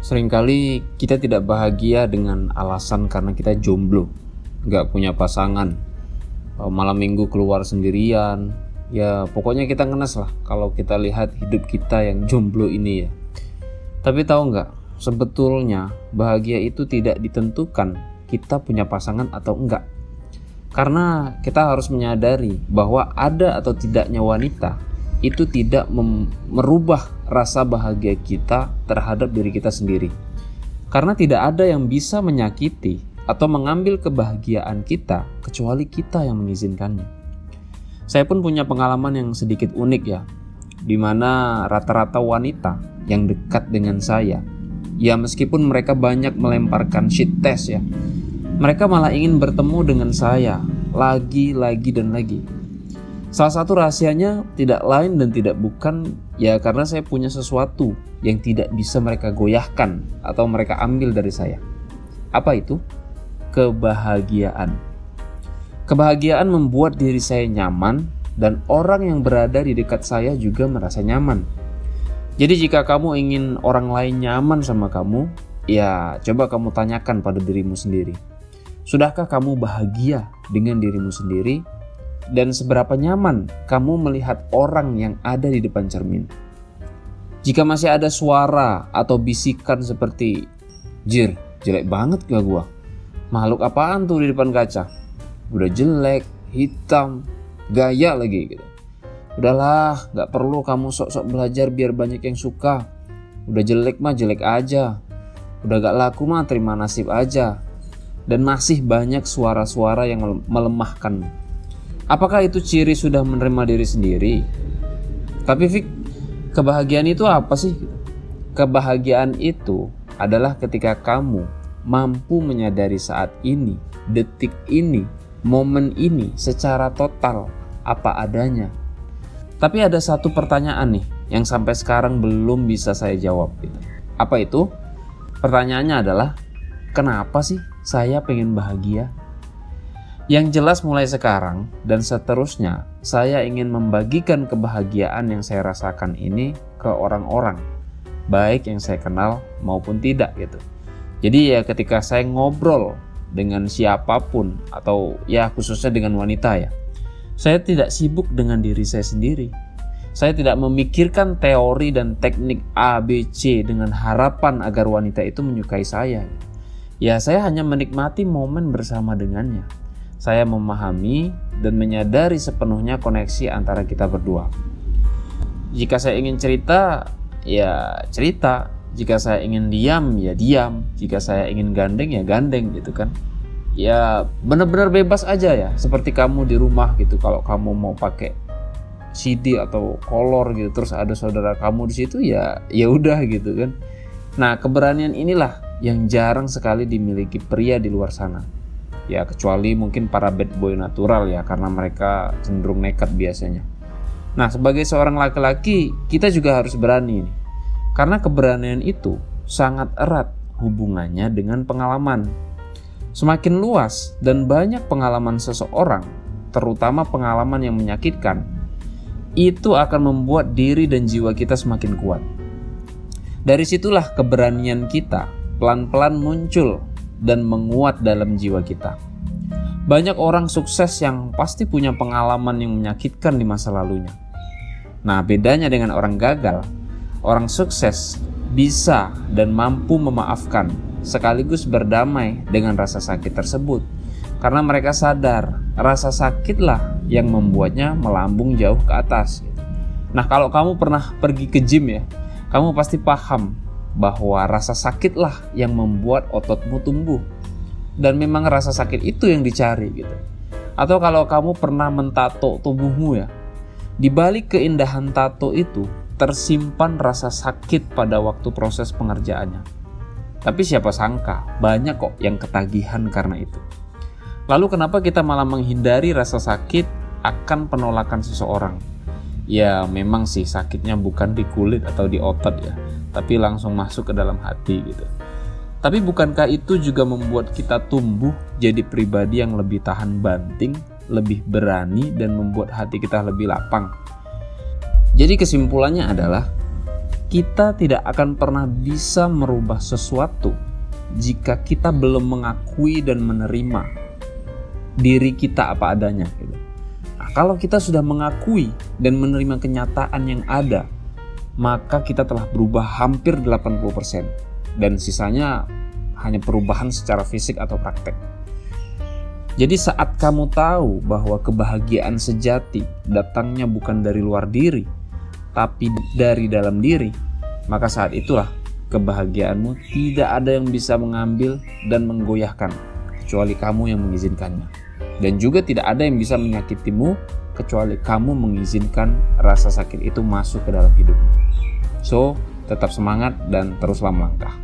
Seringkali kita tidak bahagia dengan alasan karena kita jomblo, nggak punya pasangan, malam minggu keluar sendirian. Ya pokoknya kita ngenes lah kalau kita lihat hidup kita yang jomblo ini ya. Tapi tahu nggak, sebetulnya bahagia itu tidak ditentukan kita punya pasangan atau enggak. Karena kita harus menyadari bahwa ada atau tidaknya wanita itu tidak merubah rasa bahagia kita terhadap diri kita sendiri. Karena tidak ada yang bisa menyakiti atau mengambil kebahagiaan kita kecuali kita yang mengizinkannya. Saya pun punya pengalaman yang sedikit unik ya, di mana rata-rata wanita yang dekat dengan saya, ya meskipun mereka banyak melemparkan shit test ya, mereka malah ingin bertemu dengan saya lagi dan lagi. Salah satu rahasianya tidak lain dan tidak bukan ya karena saya punya sesuatu yang tidak bisa mereka goyahkan atau mereka ambil dari saya. Apa itu? Kebahagiaan. Kebahagiaan membuat diri saya nyaman dan orang yang berada di dekat saya juga merasa nyaman. Jadi jika kamu ingin orang lain nyaman sama kamu, ya coba kamu tanyakan pada dirimu sendiri. Sudahkah kamu bahagia dengan dirimu sendiri? Dan seberapa nyaman kamu melihat orang yang ada di depan cermin? Jika masih ada suara atau bisikan seperti, "Jir, jelek banget gak gua? Makhluk apaan tuh di depan kaca? Udah jelek, hitam, gaya lagi gitu. Udahlah, gak perlu kamu sok-sok belajar biar banyak yang suka. Udah jelek mah jelek aja. Udah gak laku mah terima nasib aja." Dan masih banyak suara-suara yang melemahkan. Apakah itu ciri sudah menerima diri sendiri? Tapi Fik, kebahagiaan itu apa sih? Kebahagiaan itu adalah ketika kamu mampu menyadari saat ini, detik ini, momen ini secara total apa adanya. Tapi ada satu pertanyaan nih yang sampai sekarang belum bisa saya jawab gitu. Apa itu? Pertanyaannya adalah, kenapa sih saya pengen bahagia? Yang jelas mulai sekarang dan seterusnya, saya ingin membagikan kebahagiaan yang saya rasakan ini ke orang-orang, baik yang saya kenal maupun tidak gitu. Jadi ya ketika saya ngobrol dengan siapapun atau ya khususnya dengan wanita ya, saya tidak sibuk dengan diri saya sendiri. Saya tidak memikirkan teori dan teknik A, B, C dengan harapan agar wanita itu menyukai saya. Ya saya hanya menikmati momen bersama dengannya. Saya memahami dan menyadari sepenuhnya koneksi antara kita berdua. Jika saya ingin cerita, ya cerita. Jika saya ingin diam, ya diam. Jika saya ingin gandeng, ya gandeng gitu kan. Ya benar-benar bebas aja ya. Seperti kamu di rumah gitu. Kalau kamu mau pakai CD atau kolor gitu, terus ada saudara kamu di situ, ya udah gitu kan. Nah, keberanian inilah yang jarang sekali dimiliki pria di luar sana. Ya kecuali mungkin para bad boy natural ya, karena mereka cenderung nekat biasanya. Nah sebagai seorang laki-laki kita juga harus berani nih. Karena keberanian itu sangat erat hubungannya dengan pengalaman. Semakin luas dan banyak pengalaman seseorang, terutama pengalaman yang menyakitkan, itu akan membuat diri dan jiwa kita semakin kuat. Dari situlah keberanian kita pelan-pelan muncul dan menguat dalam jiwa kita. Banyak orang sukses yang pasti punya pengalaman yang menyakitkan di masa lalunya. Nah, bedanya dengan orang gagal, orang sukses bisa dan mampu memaafkan sekaligus berdamai dengan rasa sakit tersebut. Karena mereka sadar, rasa sakitlah yang membuatnya melambung jauh ke atas. Nah, kalau kamu pernah pergi ke gym ya, kamu pasti paham bahwa rasa sakitlah yang membuat ototmu tumbuh. Dan memang rasa sakit itu yang dicari gitu. Atau kalau kamu pernah mentato tubuhmu ya, di balik keindahan tato itu tersimpan rasa sakit pada waktu proses pengerjaannya. Tapi siapa sangka banyak kok yang ketagihan karena itu. Lalu kenapa kita malah menghindari rasa sakit akan penolakan seseorang? Ya memang sih sakitnya bukan di kulit atau di otot ya, tapi langsung masuk ke dalam hati gitu. Tapi bukankah itu juga membuat kita tumbuh jadi pribadi yang lebih tahan banting, lebih berani, dan membuat hati kita lebih lapang? Jadi kesimpulannya adalah Kita tidak akan pernah bisa merubah sesuatu jika kita belum mengakui dan menerima diri kita apa adanya gitu. Nah, kalau kita sudah mengakui dan menerima kenyataan yang ada, maka kita telah berubah hampir 80%, dan sisanya hanya perubahan secara fisik atau praktek. Jadi saat kamu tahu bahwa kebahagiaan sejati datangnya bukan dari luar diri, tapi dari dalam diri, maka saat itulah kebahagiaanmu tidak ada yang bisa mengambil dan menggoyahkan kecuali kamu yang mengizinkannya. Dan juga tidak ada yang bisa menyakitimu kecuali kamu mengizinkan rasa sakit itu masuk ke dalam hidupmu. So, tetap semangat dan teruslah melangkah.